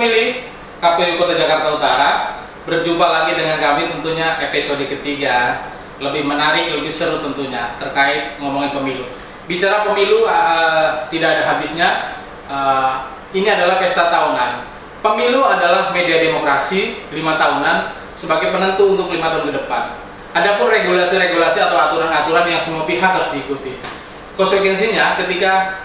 pemilih KPU Kota Jakarta Utara, berjumpa lagi dengan kami tentunya episode ketiga. Lebih menarik, lebih seru tentunya terkait ngomongin pemilu. Bicara pemilu tidak ada habisnya. Ini adalah pesta tahunan. Pemilu adalah media demokrasi 5 tahunan sebagai penentu untuk 5 tahun ke depan. Adapun regulasi-regulasi atau aturan-aturan yang semua pihak harus diikuti. Konsekuensinya ketika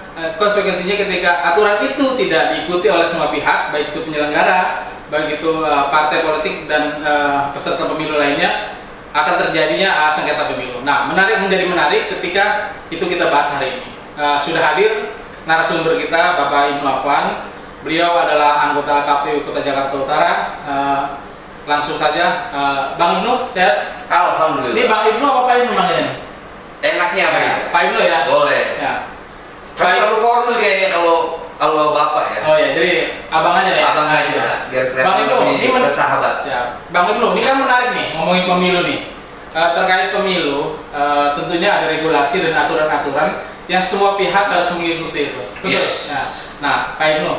aturan itu tidak diikuti oleh semua pihak, baik itu penyelenggara, baik itu partai politik dan peserta pemilu lainnya, akan terjadinya sengketa pemilu. Nah, menjadi menarik ketika itu kita bahas hari ini. Sudah hadir narasumber kita, Bapak Ibnu Afwan. Beliau adalah anggota KPU Kota Jakarta Utara. Langsung saja, Bang Ibnu, sehat? Alhamdulillah. Ini Bang Ibnu apa Pak Ibnu namanya? Enaknya apa ya? Pak Ibnu ya? Boleh. Ya. Terlalu formal kayaknya kalau bapak ya. Oh ya, jadi abang aja ya? Abang aja lah, biar Bang Ibnu, ini bersahabat. Siap. Bang Ibnu, ini kan menarik nih, ngomongin pemilu nih. Terkait pemilu, tentunya ada regulasi dan aturan-aturan yang semua pihak harus mengikuti itu. Betul? Yes. Nah, Pak Ibnu,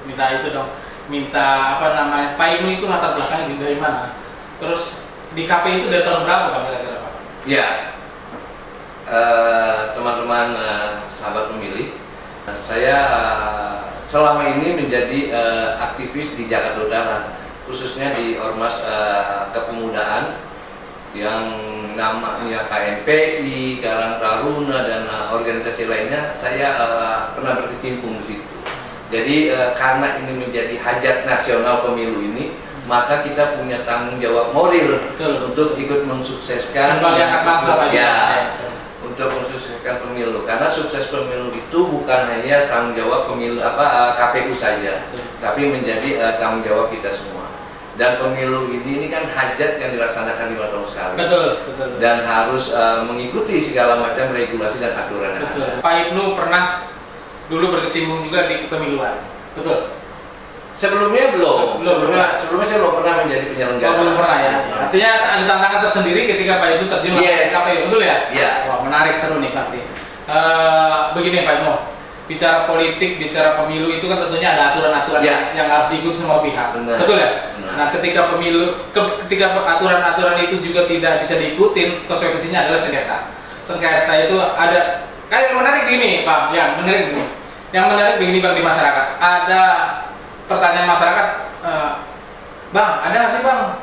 minta itu dong. Minta apa namanya? Pak Ibnu itu latar belakangnya dari mana? Terus di KPU itu dari tahun berapa Bang kira-kira Pak? Ya, teman-teman sahabat pemilih, saya selama ini menjadi aktivis di Jakarta Utara, khususnya di Ormas Kepemudaan yang namanya KNPI, Karang Taruna dan organisasi lainnya. Saya pernah berkecimpung di situ. Jadi karena ini menjadi hajat nasional pemilu ini, maka kita punya tanggung jawab moral untuk ikut mensukseskan sebagai anak bangsa Pak. Ya, untuk mensukseskan pemilu. Karena sukses pemilu itu bukan hanya tanggung jawab pemilu KPU saja, tapi menjadi tanggung jawab kita semua. Dan pemilu ini kan hajat yang dilaksanakan 5 tahun sekali. Betul. Dan harus mengikuti segala macam regulasi dan aturan. Betul. Pak Ibnu pernah dulu berkecimpung juga di kepemiluan. Betul. Sebelumnya belum. Sebelumnya saya belum pernah menjadi penyelenggara. Oh, belum pernah ya. Artinya ada tantangan tersendiri ketika Pak Ibnu terjun ke KPU, betul ya? Iya. Wah, menarik, seru nih pasti. Begini Pak Ibnu, bicara politik, bicara pemilu itu kan tentunya ada aturan-aturan yang harus diikuti semua pihak. Benar. Betul ya? Benar. Nah, ketika ketika aturan-aturan itu juga tidak bisa diikutin, konsekuensinya adalah sengketa. Sengketa itu ada. Kayak yang menarik gini Pak, yang menarik begini Bang, di masyarakat. Ada pertanyaan masyarakat, Bang, ada nggak sih Bang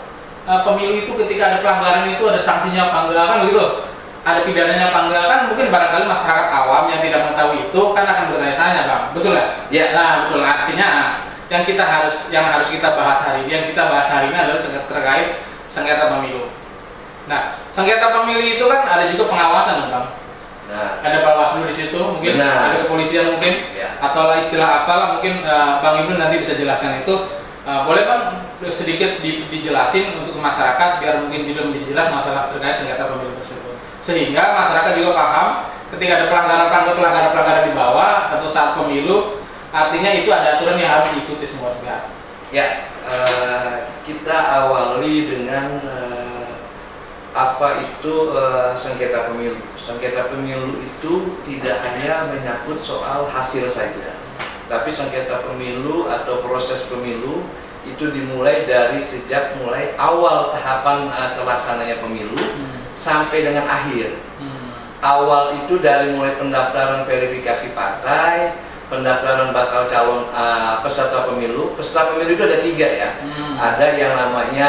pemilu itu ketika ada pelanggaran itu ada sanksinya apa enggak, kan begitu? Ada pidananya apa enggak, kan mungkin barangkali masyarakat awam yang tidak mengetahui itu kan akan bertanya-tanya Bang, betul ya? Iya. Nah, betul. Artinya yang harus kita bahas hari ini, adalah terkait sengketa pemilu. Nah, sengketa pemilu itu kan ada juga pengawasan Bang. Nah, ada Bawaslu di situ, mungkin ada kepolisian mungkin, atau istilah apalah mungkin Bang Ibnu nanti bisa jelaskan itu. Boleh Bang sedikit dijelasin untuk masyarakat biar mungkin juga menjadi jelas masalah terkait sengketa pemilu tersebut, sehingga masyarakat juga paham ketika ada pelanggaran di bawah atau saat pemilu, artinya itu ada aturan yang harus diikuti semua pihak. Ya, kita awali dengan apa itu sengketa pemilu. Sengketa pemilu itu tidak hanya menyangkut soal hasil saja, tapi sengketa pemilu atau proses pemilu itu dimulai dari sejak mulai awal tahapan terlaksananya pemilu sampai dengan akhir. Awal itu dari mulai pendaftaran verifikasi partai, pendaftaran bakal calon peserta pemilu. Peserta pemilu itu ada 3 ya. Ada yang namanya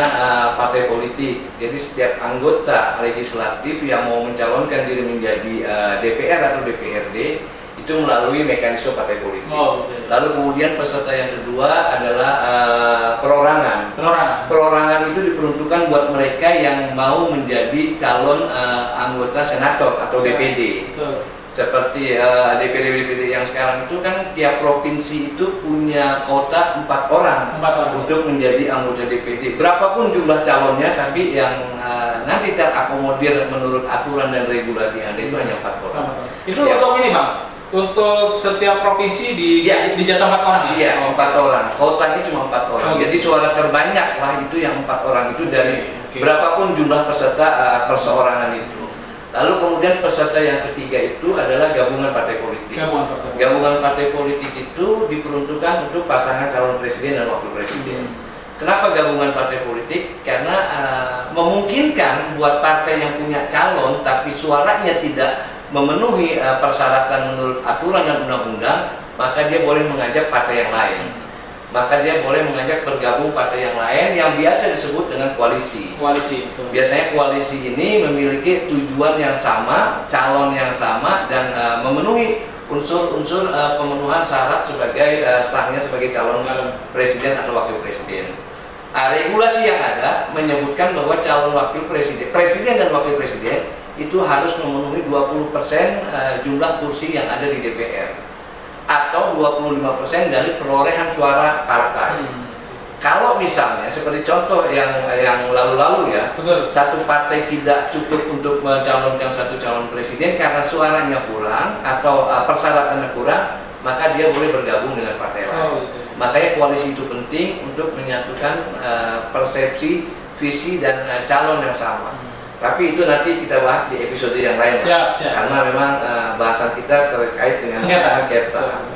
partai politik. Jadi setiap anggota legislatif yang mau mencalonkan diri menjadi DPR atau DPRD itu melalui mekanisme partai politik. Lalu kemudian peserta yang kedua adalah perorangan. Perorangan itu diperuntukkan buat mereka yang mau menjadi calon anggota senator atau DPD. Seperti DPD yang sekarang itu kan tiap provinsi itu punya kota 4 orang untuk menjadi anggota DPD. Berapapun jumlah calonnya, tapi yang nanti terakomodir menurut aturan dan regulasi yang ada itu hanya 4 orang. Itu untuk ini Bang, untuk setiap provinsi dijatah 4 orang ya? Iya, 4 orang. Kotanya cuma 4 orang. Jadi suara terbanyak lah itu yang 4 orang itu dari berapapun jumlah peserta perseorangan itu. Lalu kemudian peserta yang ketiga itu adalah gabungan partai politik. Gabungan partai politik itu diperuntukkan untuk pasangan calon presiden dan wakil presiden. Kenapa gabungan partai politik? Karena memungkinkan buat partai yang punya calon tapi suaranya tidak memenuhi persyaratan menurut aturan dan undang-undang, maka dia boleh mengajak partai yang lain. Maka dia boleh mengajak bergabung partai yang lain yang biasa disebut dengan koalisi. Betul. Biasanya koalisi ini memiliki tujuan yang sama, calon yang sama, dan memenuhi unsur-unsur pemenuhan syarat sebagai sahnya sebagai calon presiden atau wakil presiden. Regulasi yang ada menyebutkan bahwa calon wakil presiden dan wakil presiden itu harus memenuhi 20% jumlah kursi yang ada di DPR. Atau 25% dari perolehan suara partai. Kalau misalnya seperti contoh yang lalu-lalu ya, satu partai tidak cukup untuk mencalonkan satu calon presiden karena suaranya kurang atau persyaratannya kurang, maka dia boleh bergabung dengan partai lain. Makanya koalisi itu penting untuk menyatukan persepsi, visi dan calon yang sama. Tapi itu nanti kita bahas di episode yang lain. Siap. Karena memang bahasan kita terkait dengan sengketa.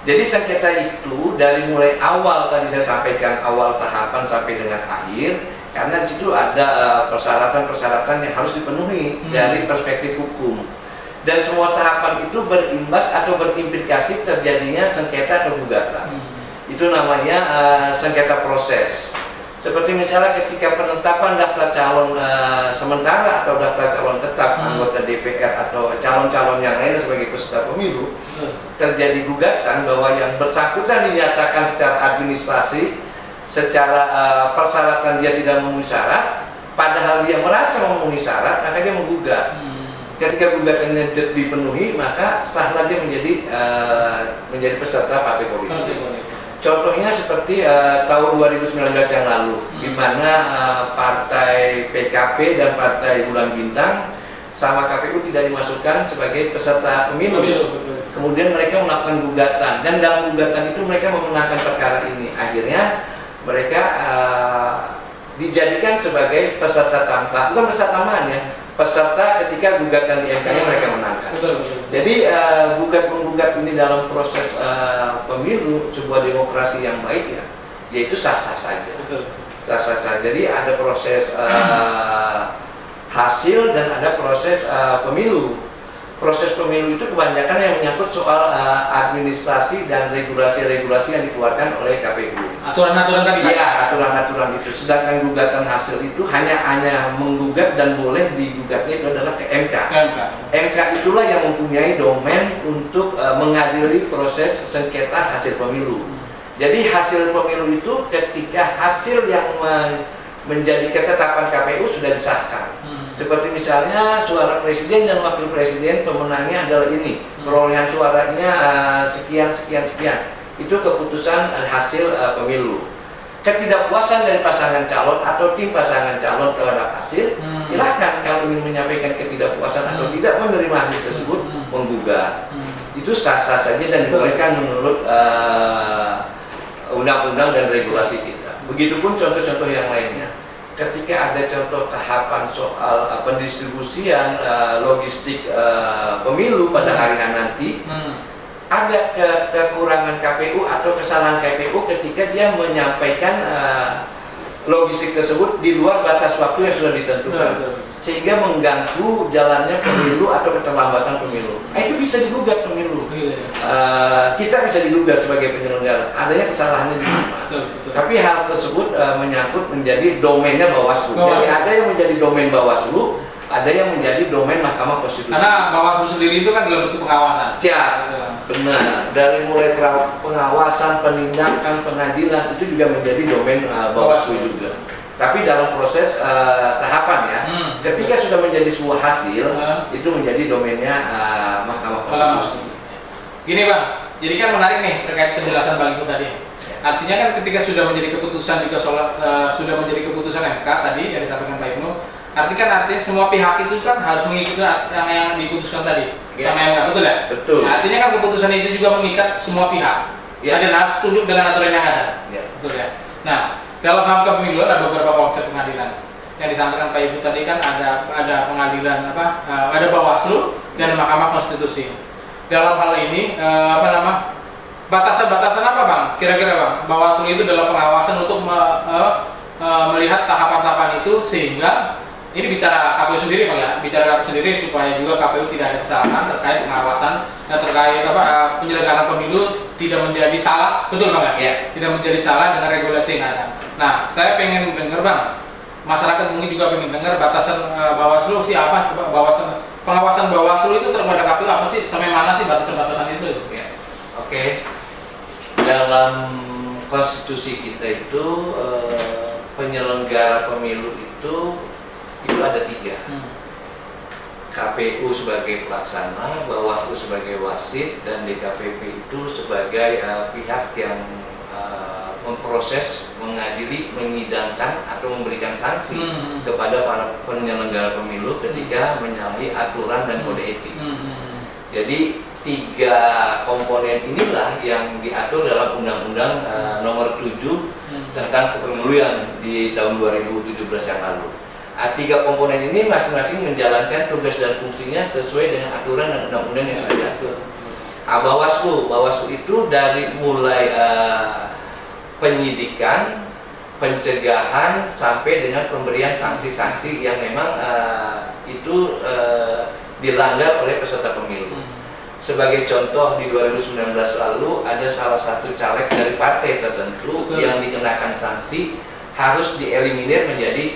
Jadi sengketa itu dari mulai awal tadi saya sampaikan, awal tahapan sampai dengan akhir, karena di situ ada persyaratan-persyaratan yang harus dipenuhi dari perspektif hukum. Dan semua tahapan itu berimbas atau berimplikasi terjadinya sengketa atau gugatan. Itu namanya sengketa proses. Seperti misalnya ketika penetapan daftar calon sementara atau daftar calon tetap anggota DPR atau calon-calon yang lain sebagai peserta pemilu, terjadi gugatan bahwa yang bersangkutan dinyatakan secara administrasi, secara persyaratan dia tidak memenuhi syarat, padahal dia merasa memenuhi syarat, maka dia menggugat. Ketika gugatannya dipenuhi, maka sahlah dia menjadi peserta partai politik. Contohnya seperti tahun 2019 yang lalu, di mana partai PKP dan partai Bulan Bintang sama KPU tidak dimasukkan sebagai peserta pemilu. Kemudian mereka melakukan gugatan, dan dalam gugatan itu mereka memenangkan perkara ini. Akhirnya mereka dijadikan sebagai peserta tambahan, bukan peserta tambahan ya, peserta ketika gugatan di MK-nya mereka menangkan. Jadi gugat-menggugat ini dalam proses pemilu sebuah demokrasi yang baik ya, yaitu sah-sah saja. Sah-sah saja. Jadi ada proses hasil dan ada proses pemilu. Proses pemilu itu kebanyakan yang menyangkut soal administrasi dan regulasi-regulasi yang dikeluarkan oleh KPU. Aturan-aturan tadi? Iya, aturan-aturan itu. Sedangkan gugatan hasil itu hanya menggugat dan boleh digugatnya itu adalah ke MK. MK itulah yang mempunyai domain untuk mengadili proses sengketa hasil pemilu. Jadi hasil pemilu itu ketika hasil yang menjadi ketetapan KPU sudah disahkan. Seperti misalnya suara presiden dan wakil presiden pemenangnya adalah ini, perolehan suaranya sekian. Itu keputusan hasil pemilu. Ketidakpuasan dari pasangan calon atau tim pasangan calon terhadap hasil, silahkan kalau ingin menyampaikan ketidakpuasan atau tidak menerima hasil tersebut, menggugat. Itu sah-sah saja dan dibolehkan menurut undang-undang dan regulasi kita. Begitupun contoh-contoh yang lainnya. Ketika ada contoh tahapan soal pendistribusian logistik pemilu pada hari nanti, ada kekurangan KPU atau kesalahan KPU ketika dia menyampaikan logistik tersebut di luar batas waktu yang sudah ditentukan, sehingga mengganggu jalannya pemilu atau keterlambatan pemilu. Itu bisa digugat pemilu. Kita bisa digugat sebagai penyelenggara. Adanya kesalahannya di mana. Tapi hal tersebut menyangkut menjadi domainnya Bawaslu. Jadi ada yang menjadi domain Bawaslu, ada yang menjadi domain Mahkamah Konstitusi. Karena Bawaslu sendiri itu kan dalam bentuk pengawasan. Siap. Benar. Dari mulai pengawasan, penindakan, pengadilan itu juga menjadi domain Bawaslu juga. Tapi dalam proses tahapan ya, ketika sudah menjadi sebuah hasil, itu menjadi domainnya Mahkamah Konstitusi. Gini Bang, jadi kan menarik nih terkait penjelasan Bang Ibnu tadi. Artinya kan ketika sudah menjadi keputusan juga sudah menjadi keputusan MK tadi yang disampaikan Pak Ibnu, artinya semua pihak itu kan harus mengikuti yang diputuskan tadi sama MK, betul ya? Betul. Nah, artinya kan keputusan itu juga mengikat semua pihak. Dan harus tunduk dengan aturan yang ada. Betul ya. Nah, dalam hal kepemiluan ada beberapa konsep pengadilan. yang disampaikan Pak Ibu tadi kan ada pengadilan ada Bawaslu dan Mahkamah Konstitusi. Dalam hal ini batasan-batasan apa Bang? Kira-kira Bang, Bawaslu itu dalam pengawasan untuk melihat tahapan-tahapan itu sehingga ini bicara KPU sendiri Bang ya, bicara KPU sendiri supaya juga KPU tidak ada kesalahan terkait pengawasan dan terkait penyelenggaraan pemilu tidak menjadi salah, betul Bang ya? Ya. Tidak menjadi salah dengan regulasi yang ada. Nah, saya pengen dengar Bang, masyarakat mungkin juga pengen dengar batasan Bawaslu sih apa, pengawasan Bawaslu itu terhadap KPU apa sih, sampai mana sih batasan-batasan itu? Ya. Oke. Dalam konstitusi kita itu penyelenggara pemilu itu ada 3. KPU sebagai pelaksana, Bawaslu sebagai wasit, dan DKPP itu sebagai pihak yang memproses, mengadili, menyidangkan atau memberikan sanksi kepada para penyelenggara pemilu ketika menyalahi aturan dan kode etik. Jadi 3 komponen inilah yang diatur dalam Undang-Undang Nomor 7 tentang kepemiluan di tahun 2017 yang lalu. 3 komponen ini masing-masing menjalankan tugas dan fungsinya sesuai dengan aturan dan undang-undang yang sudah diatur. Bawaslu itu dari mulai penyidikan, pencegahan sampai dengan pemberian sanksi-sanksi yang memang itu dilanggar oleh peserta pemilu. Sebagai contoh, di 2019 lalu ada salah satu caleg dari partai tertentu yang dikenakan sanksi harus dieliminir menjadi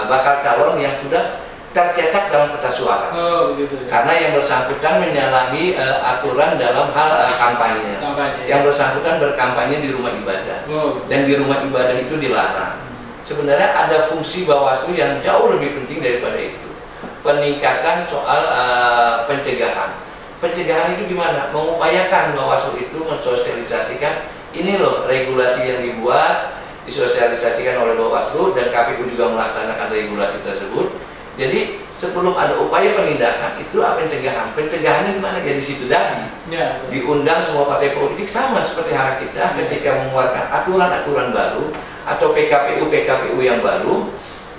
bakal calon yang sudah tercetak dalam kertas suara. Begitu, ya. Karena yang bersangkutan menyalahi aturan dalam hal kampanye. Yang bersangkutan berkampanye di rumah ibadah. Dan di rumah ibadah itu dilarang. Sebenarnya ada fungsi Bawaslu yang jauh lebih penting daripada itu. Peningkatan soal pencegahan. Pencegahan itu gimana? Mengupayakan Bawaslu itu mensosialisasikan ini loh regulasi yang dibuat, disosialisasikan oleh Bawaslu, dan KPU juga melaksanakan regulasi tersebut. Jadi sebelum ada upaya penindakan itu pencegahan. Pencegahannya gimana? Ya di situ tadi. Ya, diundang semua partai politik sama seperti hal kita ketika mengeluarkan aturan-aturan baru atau PKPU yang baru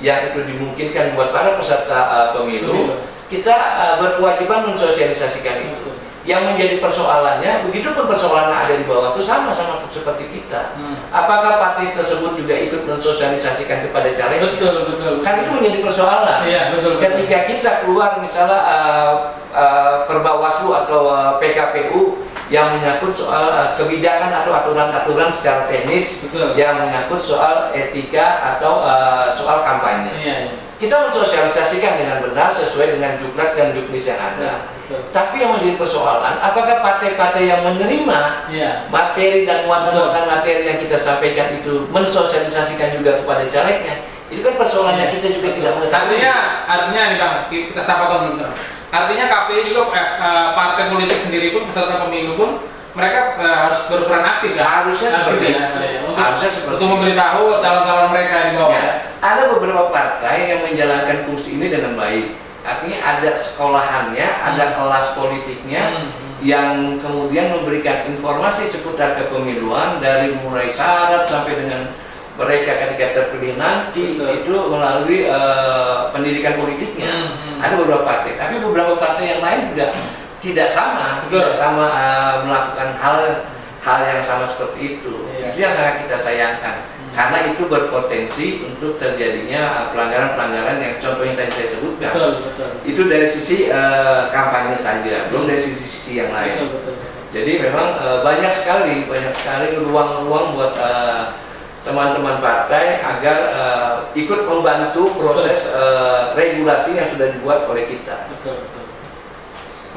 yang itu dimungkinkan buat para peserta pemilu. Kita berkewajiban mensosialisasikan itu. Yang menjadi persoalannya, begitu pun persoalannya ada di Bawaslu sama seperti kita. Apakah partai tersebut juga ikut mensosialisasikan kepada calegnya? Betul. Kan itu menjadi persoalan. Iya, betul. Ketika kita keluar misalnya perbawaslu atau PKPU yang menyangkut soal kebijakan atau aturan-aturan secara teknis, yang menyangkut soal etika atau soal kampanye. Iya. Kita mensosialisasikan dengan benar sesuai dengan juklak dan juknis yang ada. Tapi yang menjadi persoalan, apakah partai-partai yang menerima materi dan muatan materi yang kita sampaikan itu mensosialisasikan juga kepada calegnya? Itu kan persoalannya kita juga tidak mengetahui. Artinya nih Bang, kita sampaikan dulu. Artinya KPU juga partai politik sendiri pun, peserta pemilu pun mereka harus berperan aktif ya. Harusnya seperti itu. Untuk memberitahu calon-calon mereka di bawah. Ada beberapa partai yang menjalankan fungsi ini dengan baik. Artinya ada sekolahannya, ada kelas politiknya yang kemudian memberikan informasi seputar kepemiluan dari mulai syarat sampai dengan mereka ketika terpilih nanti itu melalui pendidikan politiknya. Ada beberapa partai, tapi beberapa partai yang lain juga tidak sama melakukan hal yang sama seperti itu. Itu yang sangat kita sayangkan. Karena itu berpotensi untuk terjadinya pelanggaran-pelanggaran yang contohnya tadi saya sebutkan. Itu dari sisi kampanye saja, belum dari sisi yang lain. Jadi memang banyak sekali ruang-ruang buat teman-teman partai agar ikut membantu proses regulasi yang sudah dibuat oleh kita.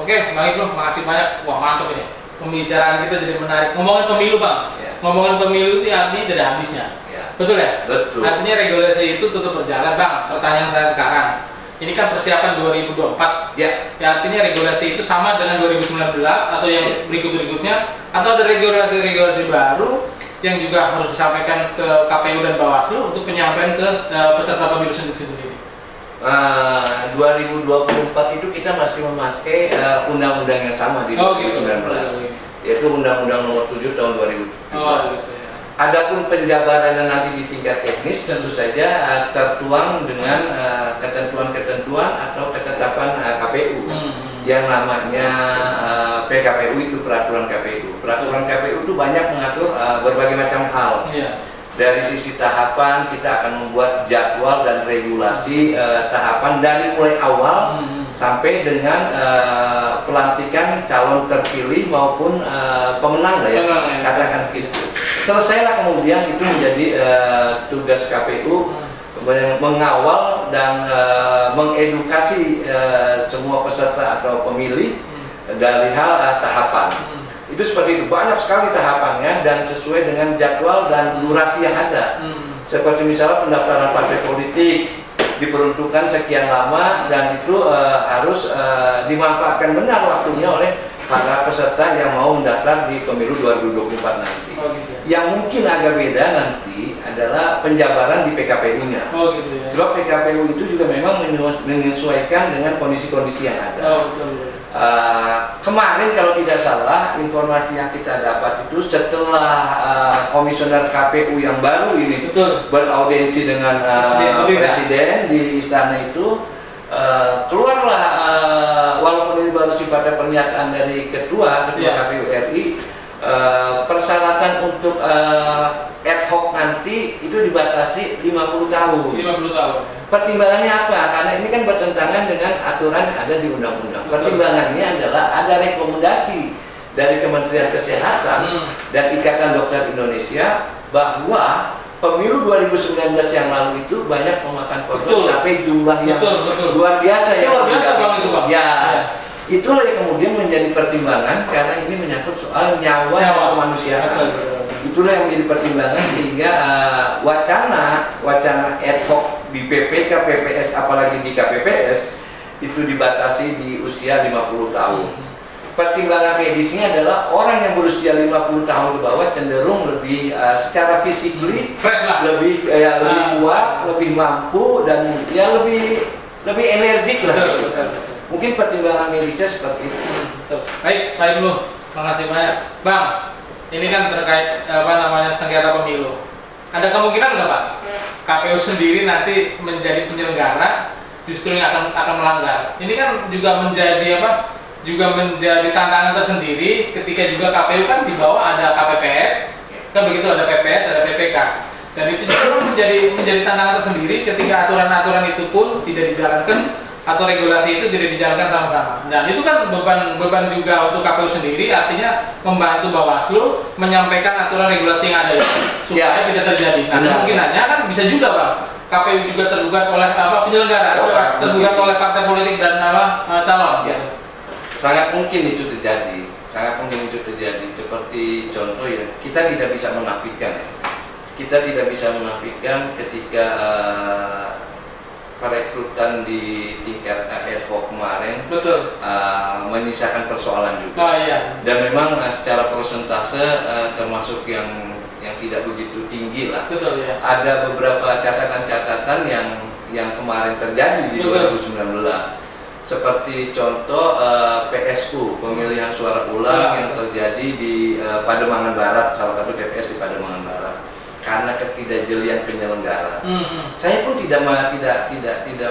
Oke, baik Bro, makasih banyak. Wah, mantap ini. Pembicaraan kita jadi menarik. Ngomongin pemilu Bang. Ngomongin pemilu itu artinya tidak ada habisnya. Betul ya? Betul. Artinya regulasi itu tetap berjalan Bang. Pertanyaan saya sekarang, ini kan persiapan 2024. Ya artinya regulasi itu sama dengan 2019 atau yang berikut-berikutnya, atau ada regulasi baru yang juga harus disampaikan ke KPU dan Bawaslu untuk penyampaian ke peserta pemilu sendiri. 2024 itu kita masih memakai undang-undang yang sama di 2019, yaitu Undang-Undang Nomor 7 tahun 2017. Adapun penjabarannya nanti di tingkat teknis tentu saja tertuang dengan ketentuan-ketentuan atau ketetapan KPU. Yang namanya PKPU itu peraturan KPU. Peraturan KPU itu banyak mengatur berbagai macam hal. Dari sisi tahapan kita akan membuat jadwal dan regulasi tahapan dari mulai awal sampai dengan pelantikan calon terpilih maupun pemenang lah ya, katakan segitu. Selesailah kemudian itu menjadi tugas KPU mengawal dan mengedukasi semua peserta atau pemilih dari hal tahapan. Itu seperti itu, banyak sekali tahapannya dan sesuai dengan jadwal dan durasi yang ada. Seperti misalnya pendaftaran partai politik diperuntukkan sekian lama dan itu harus dimanfaatkan benar waktunya oleh para peserta yang mau mendaftar di pemilu 2024 nanti. Yang mungkin agak beda nanti adalah penjabaran di PKPU-nya. Sebab PKPU itu juga memang menyesuaikan dengan kondisi-kondisi yang ada. Kemarin kalau tidak salah informasi yang kita dapat itu setelah komisioner KPU yang baru ini beraudiensi dengan presiden di istana itu, keluarlah walaupun ini baru sifatnya pernyataan dari ketua KPU RI, persyaratan untuk ad hoc nanti itu dibatasi 50 tahun. 50 tahun. Pertimbangannya apa? Karena ini kan bertentangan dengan aturan yang ada di undang-undang. Pertimbangannya adalah ada rekomendasi dari Kementerian Kesehatan dan Ikatan Dokter Indonesia bahwa pemilu 2019 yang lalu itu banyak memakan korban sampai jumlah yang luar biasa ya. Itulah yang kemudian menjadi pertimbangan karena ini menyangkut soal nyawa kemanusiaan. Itulah yang menjadi pertimbangan sehingga wacana ad hoc di PPK, PPS apalagi di KPPS itu dibatasi di usia 50 tahun. Pertimbangan medisnya adalah orang yang berusia 50 tahun ke bawah cenderung lebih secara fisikly lebih kuat, lebih mampu dan ya lebih energik lah. Mungkin pertimbangan medisnya seperti itu. Baik, Pak Ibnu, makasih banyak. Bang, ini kan terkait sengketa pemilu. Ada kemungkinan nggak Pak, KPU sendiri nanti menjadi penyelenggara justru yang akan melanggar? Ini kan juga menjadi tantangan tersendiri ketika juga KPU kan di bawah ada KPPS, kan begitu, ada PPS, ada PPK. Dan itu juga menjadi tantangan tersendiri ketika aturan-aturan itu pun tidak dijalankan atau regulasi itu tidak dijalankan sama-sama. Dan itu kan beban juga untuk KPU sendiri, artinya membantu Bawaslu menyampaikan aturan regulasi yang ada supaya tidak terjadi. Nah, kemungkinannya kan bisa juga Bang, KPU juga tergugat oleh penyelenggara, tergugat oleh partai politik dan calon. Sangat mungkin itu terjadi. Seperti contoh ya, kita tidak bisa menafikan. Ketika perekrutan di tingkat ad hoc kemarin menyisakan persoalan juga. Dan memang secara persentase termasuk yang tidak begitu tinggi lah. Ada beberapa catatan-catatan yang kemarin terjadi di 2019. Seperti contoh PSU, pemilihan suara ulang yang terjadi di Pademangan Barat, salah satu TPS di Pademangan Barat. Karena ketidakjelian penyelenggara, saya pun tidak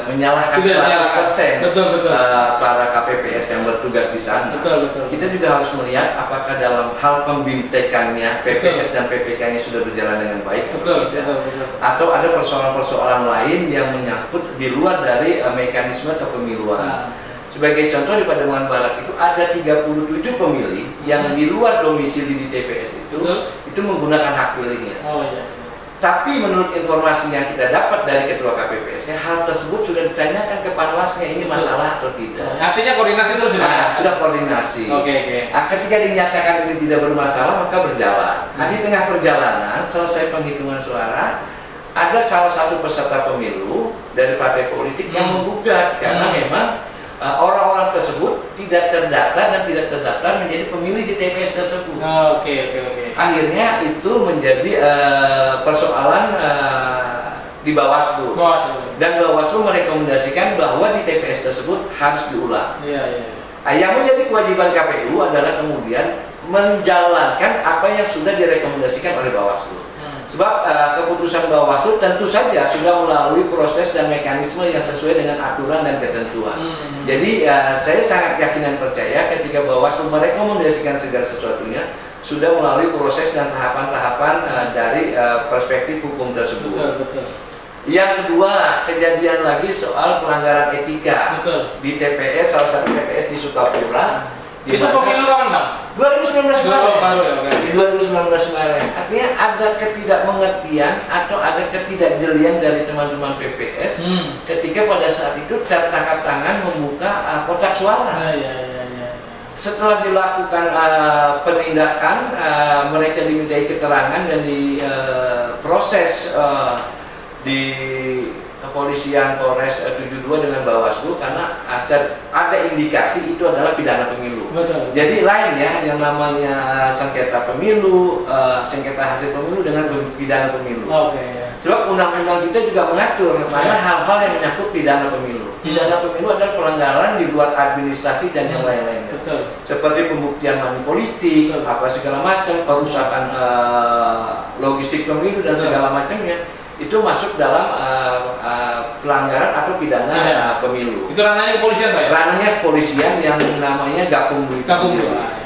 menyalahkan 100% para KPPS yang bertugas di sana. Kita juga harus melihat apakah dalam hal pembintekannya PPS dan PPK-nya sudah berjalan dengan baik atau tidak, atau ada persoalan-persoalan lain yang menyangkut di luar dari mekanisme kepemiluan. Sebagai contoh di Pademangan Barat itu ada 37 pemilih yang di luar domisili di TPS itu menggunakan hak pilihnya. Tapi menurut informasi yang kita dapat dari ketua KPPS, hal tersebut sudah ditanyakan ke Panwasnya, ini masalah atau tidak. Artinya koordinasi terus sudah koordinasi. Ketika dinyatakan ini tidak bermasalah maka berjalan. Di tengah perjalanan selesai penghitungan suara, ada salah satu peserta pemilu dari partai politik yang menggugat karena memang orang-orang tersebut tidak terdata dan tidak terdaftar menjadi pemilih di TPS tersebut. Akhirnya itu menjadi persoalan di Bawaslu. Dan Bawaslu merekomendasikan bahwa di TPS tersebut harus diulang. Yang menjadi kewajiban KPU adalah kemudian menjalankan apa yang sudah direkomendasikan oleh Bawaslu. Sebab keputusan Bawaslu tentu saja sudah melalui proses dan mekanisme yang sesuai dengan aturan dan ketentuan. Jadi saya sangat yakin dan percaya ketika Bawaslu merekomendasikan segala sesuatunya sudah melalui proses dan tahapan-tahapan dari perspektif hukum tersebut. Betul. Yang kedua, kejadian lagi soal pelanggaran etika. Di TPS, salah satu TPS di Sukapura. Itu pemilu kapan, Bang? 2019 kemarin. Di 2019 kemarin. Artinya ada ketidakmengertian atau ada ketidakjelian dari teman-teman PPS ketika pada saat itu tertangkap tangan membuka kotak suara. Setelah dilakukan penindakan, mereka dimintai keterangan dan diproses di kepolisian Polres 72 dengan Bawaslu karena ada indikasi itu adalah pidana pemilu. Betul. Jadi lain ya yang namanya sengketa pemilu, sengketa hasil pemilu dengan pidana pemilu. Sebab undang-undang kita juga mengatur mana hal-hal yang menyangkut pidana pemilu. Pidana pemilu adalah pelanggaran di luar administrasi dan yang lain-lainnya. Seperti pembuktian money politik, apa segala macam, perusakan logistik pemilu dan segala macamnya. Itu masuk dalam pelanggaran atau pidana pemilu. Itu ranahnya kepolisian, Pak ya? Ranahnya kepolisian yang namanya Gakumdu.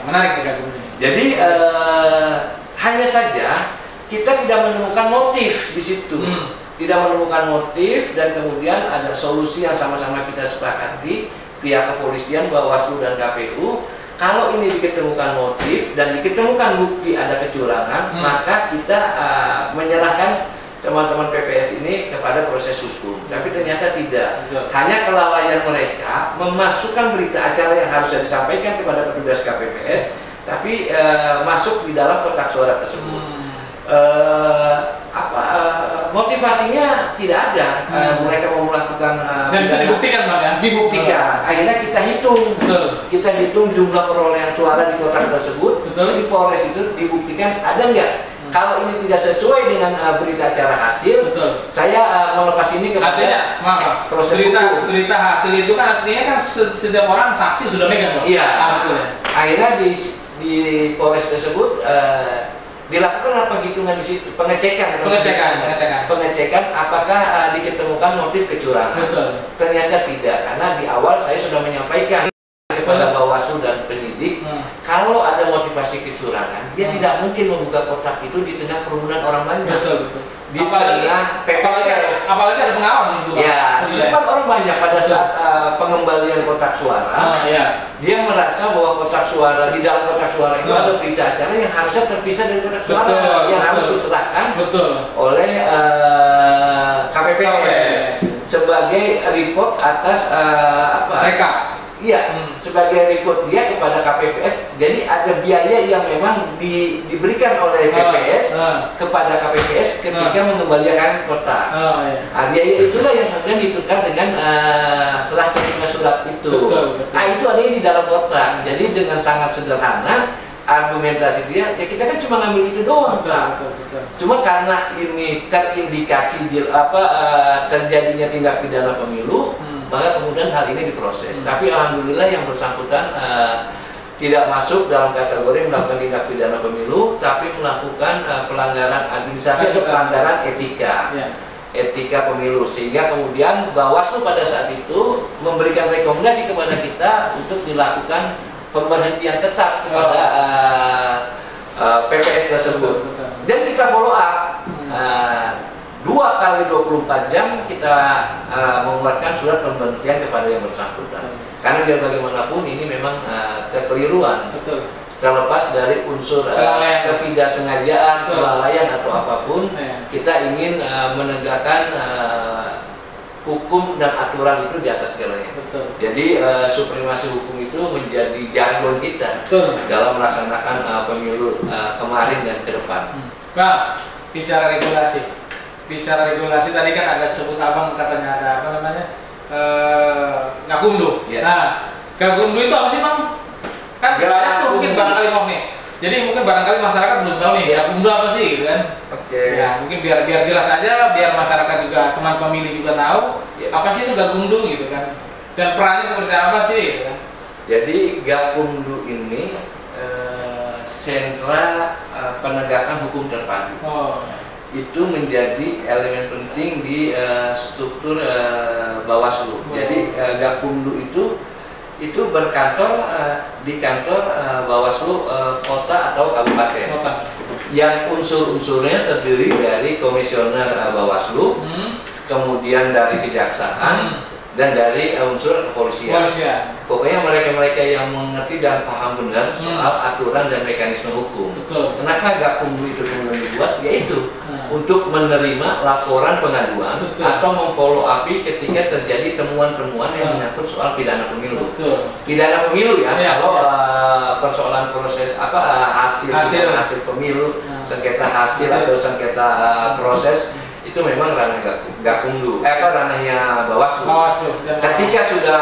Menarik Gakumdu. Jadi hanya saja kita tidak menemukan motif di situ. Tidak menemukan motif dan kemudian ada solusi yang sama-sama kita sepakati pihak kepolisian, Bawaslu dan KPU. Kalau ini diketemukan motif dan diketemukan bukti ada kecurangan, maka kita menyerahkan teman-teman PPS ini kepada proses hukum. Tapi ternyata tidak. Hanya kelalaian mereka memasukkan berita acara yang harusnya disampaikan kepada petugas KPPS, tapi masuk di dalam kotak suara tersebut. Motivasinya tidak ada. Mereka mau melakukan dan itu dibuktikan, Bang ya? Dibuktikan. Akhirnya kita hitung. Kita hitung jumlah perolehan suara di kotak tersebut. Di Polres itu dibuktikan ada nggak. Kalau ini tidak sesuai dengan berita acara hasil, saya melepas ini kepada proses hukum. Berita hasil itu kan artinya kan setiap orang saksi sudah megang, Bang? Iya. Akhirnya di Polres tersebut dilakukan penghitungan di situ, pengecekan apakah diketemukan motif kecurangan. Ternyata tidak, karena di awal saya sudah menyampaikan kepada Bawaslu dan penyidik kalau ada motivasi kecurangan, dia tidak mungkin membuka kotak itu di tengah kerumunan orang banyak. Di tengah PPS. Apalagi ada pengawas itu, Pak. Ya, di depan orang banyak pada saat pengembalian kotak suara. Dia merasa bahwa kotak suara di dalam kotak suara itu ada berita acara yang harusnya terpisah dari kotak suara yang harus diserahkan oleh KPPS sebagai report atas rekap. Iya, sebagai report dia kepada KPPS. Jadi ada biaya yang memang diberikan oleh PPS kepada KPPS ketika mengembalikan kotak. Biaya itulah yang kemudian ditukar dengan serah terima surat itu. Itu ada di dalam kotak. Jadi dengan sangat sederhana argumentasi dia, ya kita kan cuma ngambil itu doang. Cuma karena ini terindikasi terjadinya tindak pidana pemilu, maka kemudian hal ini diproses. Tapi alhamdulillah yang bersangkutan tidak masuk dalam kategori melakukan tindak pidana pemilu, tapi melakukan pelanggaran administrasi atau pelanggaran etika. Etika pemilu, sehingga kemudian Bawaslu pada saat itu memberikan rekomendasi kepada kita untuk dilakukan pemberhentian tetap kepada PPS tersebut. Dan kita follow up 2 kali 24 jam kita mengeluarkan surat pemberhentian kepada yang bersangkutan. Karena biar bagaimanapun ini memang kekeliruan. Terlepas dari unsur ketidaksengajaan, kelalaian atau apapun, kita ingin menegakkan hukum dan aturan itu di atas segalanya. Jadi supremasi hukum itu menjadi jargon kita dalam melaksanakan pemilu kemarin dan ke depan. Bang, bicara regulasi tadi kan ada sebut abang katanya ada apa namanya Gakumdu. Nah, Gakumdu itu apa sih, Bang? Kan banyak tuh mungkin barangkali ngomong nih. Jadi mungkin barangkali masyarakat belum tahu nih Gakumdu apa sih, gitu kan? Ya mungkin biar jelas aja, biar masyarakat juga, teman pemilih juga tahu apa sih itu Gakumdu gitu kan, dan perannya seperti apa sih, gitu kan? Jadi Gakumdu ini sentra penegakan hukum terpadu. itu menjadi elemen penting di struktur Bawaslu. Jadi Gakumdu itu berkantor di kantor Bawaslu kota atau kabupaten. Yang unsur-unsurnya terdiri dari komisioner Bawaslu, kemudian dari kejaksaan, dan dari unsur kepolisian. Pokoknya mereka-mereka yang mengerti dan paham benar soal aturan dan mekanisme hukum. Betul. Kenapa Gakumdu itu kemudian dibuat? Yaitu untuk menerima laporan pengaduan atau memfollow up ketika terjadi temuan-temuan yang menyangkut soal pidana pemilu. Pidana pemilu ya. Kalau persoalan proses hasil pemilu, sengketa hasil atau sengketa proses, itu memang ranah Gakumdu, ranahnya Bawaslu. Ketika sudah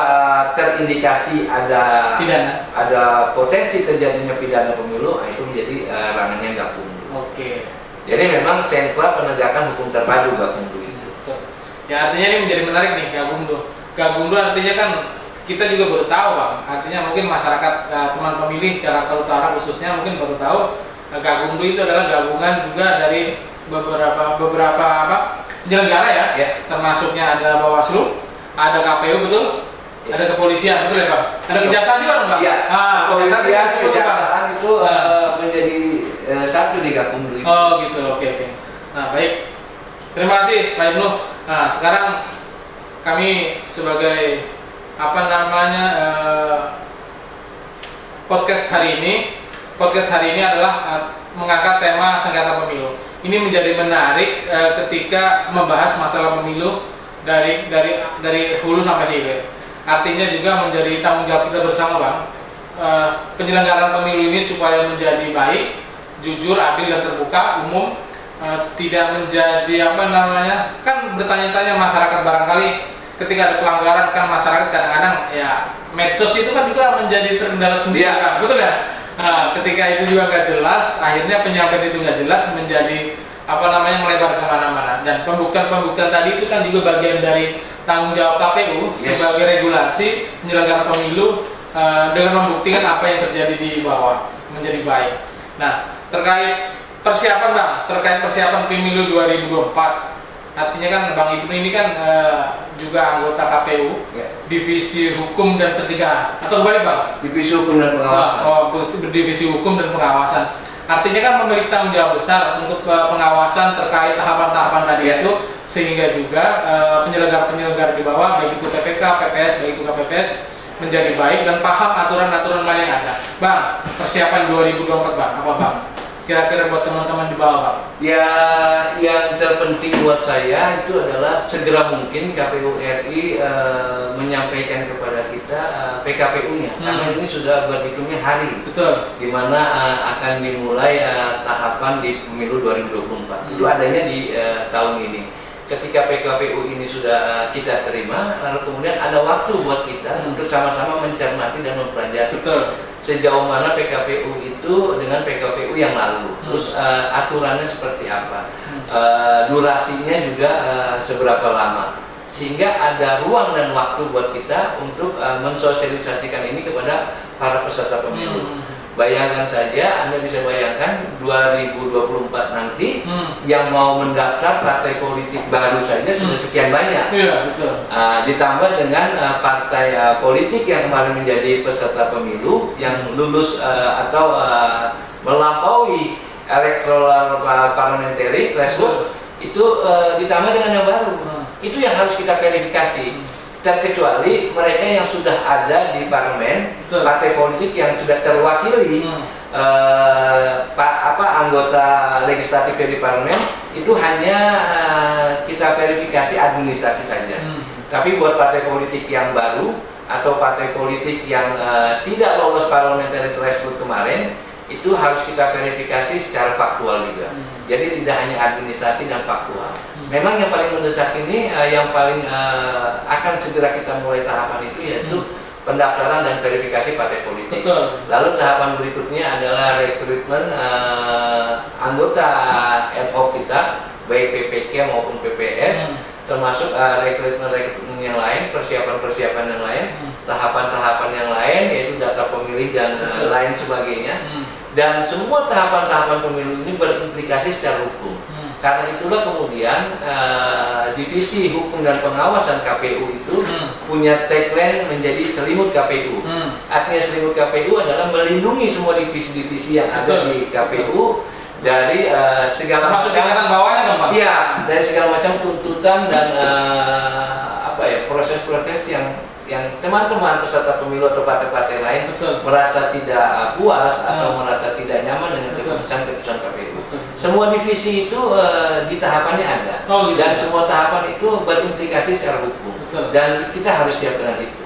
terindikasi ada potensi terjadinya pidana pemilu, itu menjadi ranahnya Gakumdu. Oke. Jadi memang sentra penegakan hukum terpadu Gakumdu itu. Ya, artinya ini menjadi menarik nih Gakumdu. Gakumdu artinya kan kita juga baru tahu, Bang. Artinya mungkin masyarakat teman pemilih Jakarta Utara khususnya mungkin baru tahu Gakumdu itu adalah gabungan juga dari beberapa penyelenggara ya, termasuknya ada Bawaslu, ada KPU betul, ada kepolisian betul ya Pak, ada kejaksaan juga Pak. Iya, kepolisian, kejaksaan itu menjadi satu di Gakumdu itu. Oh gitu, oke. Nah baik, terima kasih Pak Ibnu. Nah sekarang kami sebagai podcast hari ini adalah mengangkat tema sengketa pemilu. Ini menjadi menarik ketika membahas masalah pemilu dari hulu sampai hilir. Artinya juga menjadi tanggung jawab kita bersama, Bang. Penyelenggaraan pemilu ini supaya menjadi baik, jujur, adil dan terbuka, umum, tidak menjadi kan bertanya-tanya masyarakat barangkali ketika ada pelanggaran kan masyarakat kadang-kadang ya medsos itu kan juga menjadi terkendala sendiri, kan? Betul ya? Nah, ketika itu juga nggak jelas, akhirnya penyampaian itu nggak jelas menjadi melebar kemana-mana. Dan pembuktian tadi itu kan juga bagian dari tanggung jawab KPU sebagai regulasi penyelenggara pemilu dengan membuktikan apa yang terjadi di bawah menjadi baik. Nah, terkait persiapan pemilu 2024. Artinya kan Bang Ibnu ini kan juga anggota KPU, Divisi Hukum dan Pencegahan, atau balik Bang? Divisi Hukum dan Pengawasan. Divisi Hukum dan Pengawasan. Artinya kan memiliki tanggung jawab besar untuk pengawasan terkait tahapan-tahapan tadi itu, sehingga juga penyelenggara-penyelenggara di bawah, baik itu PPK, PPS, baik itu KPPS, menjadi baik dan paham aturan-aturan main yang ada. Bang, persiapan 2024 Bang, apa Bang? Kira-kira buat teman-teman di bawah Bang? Ya, yang terpenting buat saya itu adalah segera mungkin KPU RI menyampaikan kepada kita PKPU-nya, karena ini sudah berhitungnya hari. Betul. Di mana akan dimulai tahapan di pemilu 2024. Itu adanya di tahun ini. Ketika PKPU ini sudah kita terima, lalu kemudian ada waktu buat kita untuk sama-sama mencermati dan mempelajari. Betul. Sejauh mana PKPU itu dengan PKPU yang lalu, terus aturannya seperti apa, durasinya juga seberapa lama, sehingga ada ruang dan waktu buat kita untuk mensosialisasikan ini kepada para peserta pemilu. Bayangkan saja, Anda bisa bayangkan 2024 nanti yang mau mendaftar partai politik baru saja sudah sekian banyak. Iya, betul. Ditambah dengan partai politik yang kemarin menjadi peserta pemilu yang lulus atau melampaui electoral parliamentary threshold, itu ditambah dengan yang baru. Itu yang harus kita verifikasi. Terkecuali mereka yang sudah ada di parlemen, partai politik yang sudah terwakili anggota legislatif di parlemen, itu hanya kita verifikasi administrasi saja. Tapi buat partai politik yang baru atau partai politik yang tidak lolos parliamentary threshold kemarin, itu harus kita verifikasi secara faktual juga. Jadi tidak hanya administrasi dan faktual. Memang yang paling mendesak ini, yang paling akan segera kita mulai tahapan itu yaitu pendaftaran dan verifikasi partai politik. Betul. Lalu tahapan berikutnya adalah rekrutmen anggota ad hoc kita, baik PPK maupun PPS, termasuk rekrutmen yang lain, persiapan yang lain, tahapan-tahapan yang lain yaitu data pemilih dan lain sebagainya. Dan semua tahapan-tahapan pemilu ini berimplikasi secara hukum. Karena itulah kemudian Divisi Hukum dan Pengawasan KPU itu punya tagline menjadi Selimut KPU. Artinya Selimut KPU adalah melindungi semua divisi-divisi yang ada di KPU dari segala macam bawahnya dong, Pak. Siap, dari segala macam tuntutan dan proses-proses yang teman-teman peserta pemilu atau partai-partai lain merasa tidak puas atau merasa tidak nyaman dengan keputusan-keputusan KPU. Semua divisi itu di tahapannya ada, dan semua tahapan itu berimplikasi secara hukum. Dan kita harus siap dengan itu.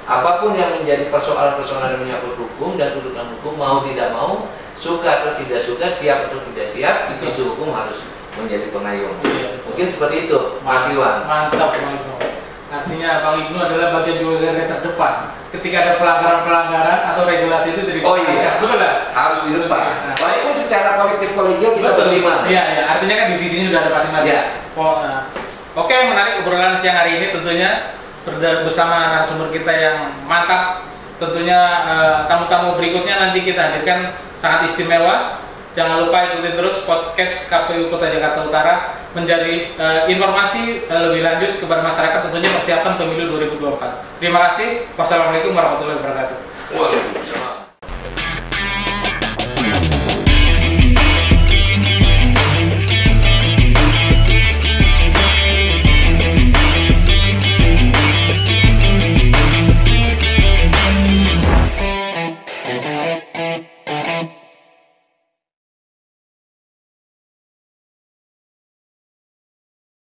Apapun yang menjadi persoalan-persoalan yang menyangkut hukum dan tuntutan hukum, mau tidak mau, suka atau tidak suka, siap atau tidak siap, divisi hukum harus menjadi pengayom. Mungkin seperti itu, Mas Iwan. Mantap, Bang Ibnu. Artinya Bang Ibnu adalah bagian juga garda terdepan. Ketika ada pelanggaran-pelanggaran atau regulasi itu jadi betul lah. Harus di depan. Walaupun secara kolektif kolegial kita berlima. Iya, artinya kan divisinya sudah ada masing-masing. Oke, menarik obrolan siang hari ini tentunya bersama narasumber kita yang mantap. Tentunya tamu-tamu berikutnya nanti kita hadirkan sangat istimewa. Jangan lupa ikuti terus podcast KPU Kota Jakarta Utara menjadi informasi lebih lanjut kepada masyarakat tentunya persiapan pemilu 2024. Terima kasih. Wassalamualaikum warahmatullahi wabarakatuh.